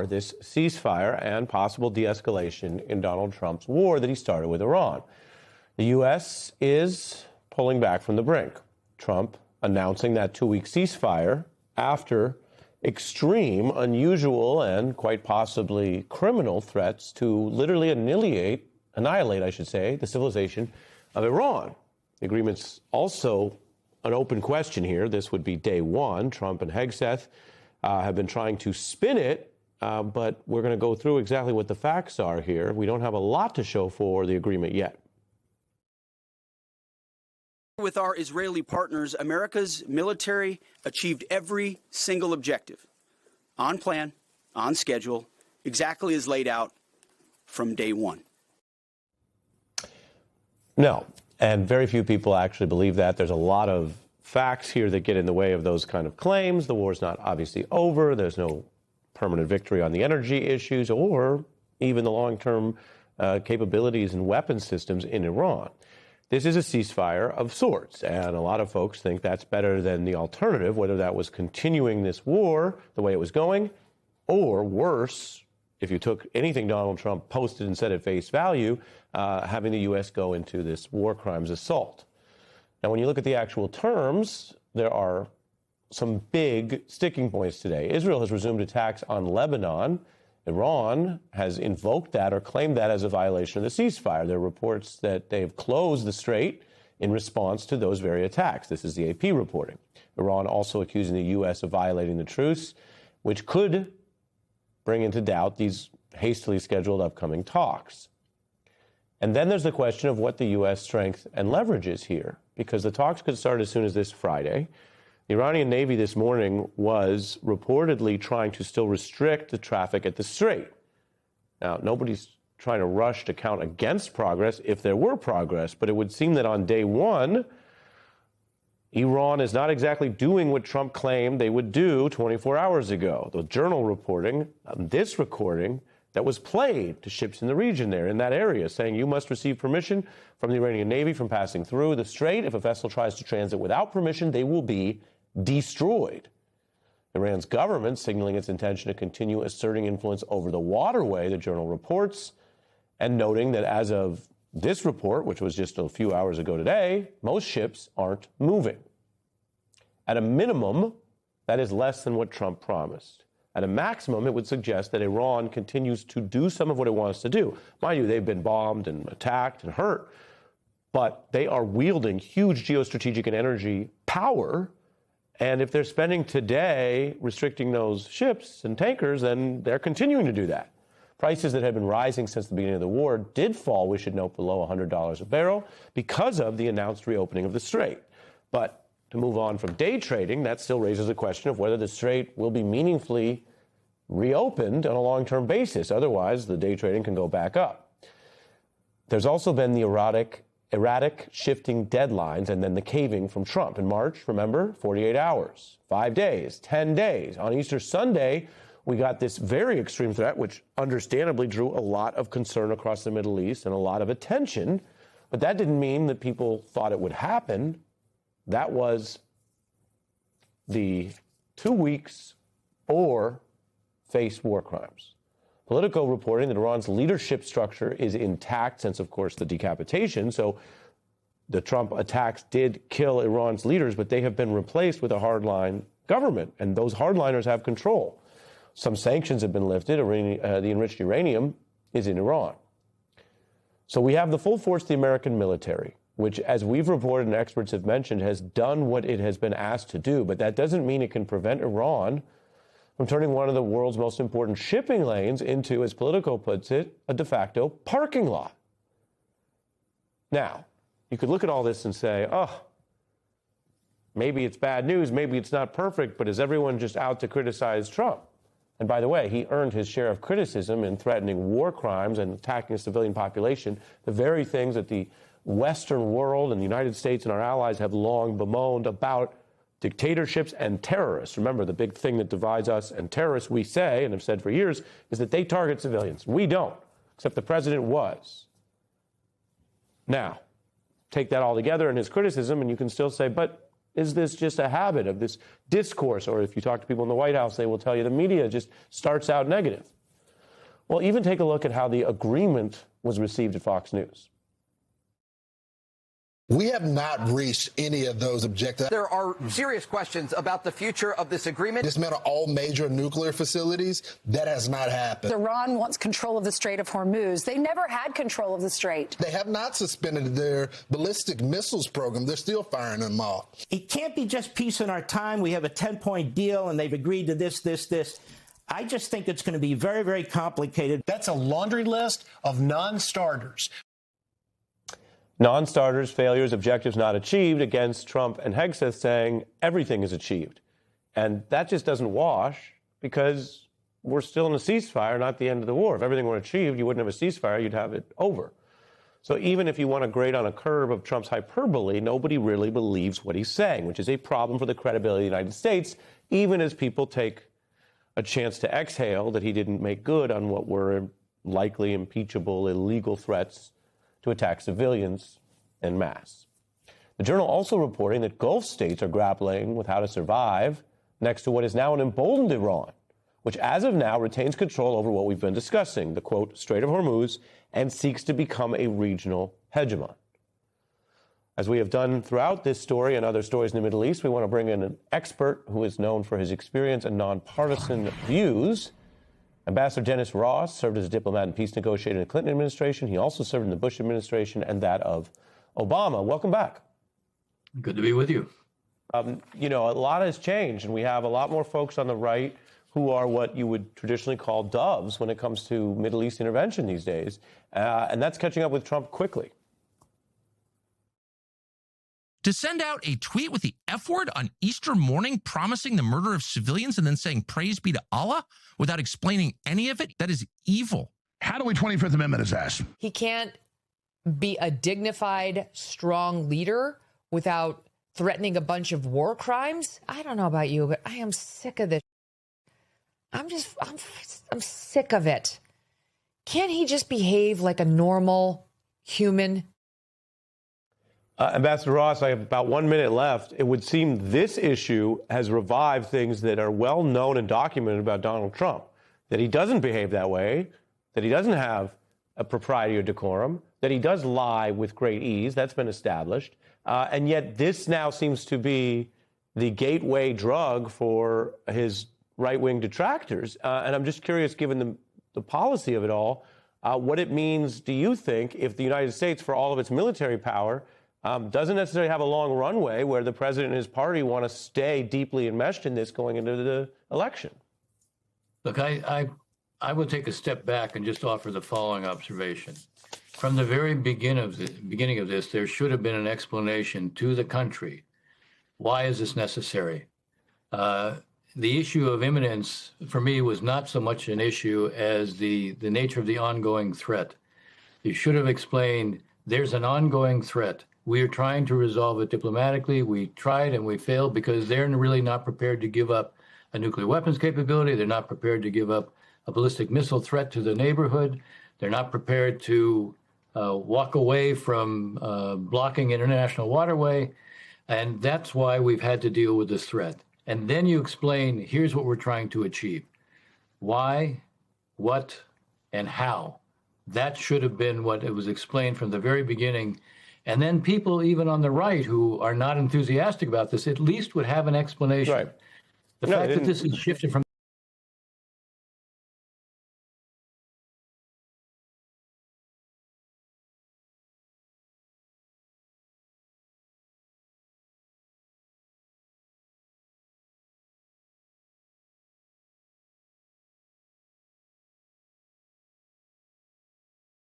this ceasefire and possible de-escalation in Donald Trump's war that he started with Iran. The U.S. is pulling back from the brink. Trump announcing that 2-week ceasefire after extreme, unusual, and quite possibly criminal threats to literally annihilate, the civilization of Iran. The agreement's also an open question here. This would be day one. Trump and Hegseth have been trying to spin it, but we're going to go through exactly what the facts are here. We don't have a lot to show for the agreement yet. With our Israeli partners, America's military achieved every single objective on plan, on schedule, exactly as laid out from day one. No, and very few people actually believe that. There's a lot of facts here that get in the way of those kind of claims. The war's not obviously over. There's no permanent victory on the energy issues or even the long-term capabilities and weapon systems in Iran. This is a ceasefire of sorts, and a lot of folks think that's better than the alternative, whether that was continuing this war the way it was going, or worse, if you took anything Donald Trump posted and said at face value, having the U.S. go into this war crimes assault. Now, when you look at the actual terms, there are some big sticking points today. Israel has resumed attacks on Lebanon. Iran has invoked that or claimed that as a violation of the ceasefire. There are reports that they've closed the strait in response to those very attacks. This is the AP reporting. Iran also accusing the U.S. of violating the truce, which could bring into doubt these hastily scheduled upcoming talks. And then there's the question of what the U.S. strength and leverage is here, because the talks could start as soon as this Friday. The Iranian Navy this morning was reportedly trying to still restrict the traffic at the Strait. Now, nobody's trying to rush to count against progress if there were progress, but it would seem that on day one, Iran is not exactly doing what Trump claimed they would do 24 hours ago. The Journal reporting this recording that was played to ships in the region there in that area, saying you must receive permission from the Iranian Navy from passing through the Strait. If a vessel tries to transit without permission, they will be destroyed. Iran's government signaling its intention to continue asserting influence over the waterway, the Journal reports, and noting that as of this report, which was just a few hours ago today, most ships aren't moving. At a minimum, that is less than what Trump promised. At a maximum, it would suggest that Iran continues to do some of what it wants to do. Mind you, they've been bombed and attacked and hurt, but they are wielding huge geostrategic and energy power. And if they're spending today restricting those ships and tankers, then they're continuing to do that. Prices that had been rising since the beginning of the war did fall, we should note, below $100 a barrel because of the announced reopening of the Strait. But to move on from day trading, that still raises a question of whether the Strait will be meaningfully reopened on a long-term basis. Otherwise, the day trading can go back up. There's also been the erratic shifting deadlines and then the caving from Trump. In March, remember, 48 hours, 5 days, 10 days. On Easter Sunday, we got this very extreme threat, which understandably drew a lot of concern across the Middle East and a lot of attention. But that didn't mean that people thought it would happen. That was the 2 weeks or face war crimes. Politico reporting that Iran's leadership structure is intact since, of course, the decapitation. So the Trump attacks did kill Iran's leaders, but they have been replaced with a hardline government, and those hardliners have control. Some sanctions have been lifted. The enriched uranium is in Iran. So we have the full force of the American military, which, as we've reported and experts have mentioned, has done what it has been asked to do. But that doesn't mean it can prevent Iran from turning one of the world's most important shipping lanes into, as Politico puts it, a de facto parking lot. Now, you could look at all this and say, oh, maybe it's bad news, maybe it's not perfect, but is everyone just out to criticize Trump? And by the way, he earned his share of criticism in threatening war crimes and attacking a civilian population, the very things that the Western world and the United States and our allies have long bemoaned about dictatorships and terrorists. Remember, the big thing that divides us and terrorists, we say, and have said for years, is that they target civilians. We don't, except the president was. Now, take that all together in his criticism, and you can still say, but is this just a habit of this discourse? Or if you talk to people in the White House, they will tell you the media just starts out negative. Well, even take a look at how the agreement was received at Fox News. We have not reached any of those objectives. There are serious questions about the future of this agreement. Dismantle all major nuclear facilities. That has not happened. Iran wants control of the Strait of Hormuz. They never had control of the strait. They have not suspended their ballistic missiles program. They're still firing them off. It can't be just peace in our time. We have a 10-point deal, and they've agreed to this. I just think it's going to be very, very complicated. That's a laundry list of non-starters. Non-starters, failures, objectives not achieved against Trump and Hegseth saying everything is achieved. And that just doesn't wash because we're still in a ceasefire, not the end of the war. If everything were achieved, you wouldn't have a ceasefire, you'd have it over. So even if you want to grade on a curve of Trump's hyperbole, nobody really believes what he's saying, which is a problem for the credibility of the United States, even as people take a chance to exhale that he didn't make good on what were likely impeachable, illegal threats to attack civilians en masse. The Journal also reporting that Gulf states are grappling with how to survive next to what is now an emboldened Iran, which as of now retains control over what we've been discussing, the, quote, Strait of Hormuz, and seeks to become a regional hegemon. As we have done throughout this story and other stories in the Middle East, we want to bring in an expert who is known for his experience and nonpartisan views. Ambassador Dennis Ross served as a diplomat and peace negotiator in the Clinton administration. He also served in the Bush administration and that of Obama. Welcome back. Good to be with you. You know, a lot has changed, and we have a lot more folks on the right who are what you would traditionally call doves when it comes to Middle East intervention these days. And that's catching up with Trump quickly. To send out a tweet with the F word on Easter morning promising the murder of civilians and then saying praise be to Allah without explaining any of it, that is evil. How do we 25th Amendment his ass? He can't be a dignified, strong leader without threatening a bunch of war crimes. I don't know about you, but I am sick of this. I'm sick of it. Can't he just behave like a normal human? Ambassador Ross, I have about 1 minute left. It would seem this issue has revived things that are well known and documented about Donald Trump, that he doesn't behave that way, that he doesn't have a propriety or decorum, that he does lie with great ease. That's been established. And yet this now seems to be the gateway drug for his right-wing detractors. And I'm just curious, given the policy of it all, what it means, do you think, if the United States, for all of its military power, doesn't necessarily have a long runway where the president and his party want to stay deeply enmeshed in this going into the election? Look, I would take a step back and just offer the following observation. From the very beginning of this, there should have been an explanation to the country. Why is this necessary? The issue of imminence, for me, was not so much an issue as the nature of the ongoing threat. You should have explained there's an ongoing threat. We are trying to resolve it diplomatically. We tried and we failed because they're really not prepared to give up a nuclear weapons capability. They're not prepared to give up a ballistic missile threat to the neighborhood. They're not prepared to walk away from blocking international waterway. And that's why we've had to deal with this threat. And then you explain, here's what we're trying to achieve. Why, what, and how. That should have been what it was explained from the very beginning. And then people, even on the right, who are not enthusiastic about this, at least would have an explanation. Right. The fact that this is shifted from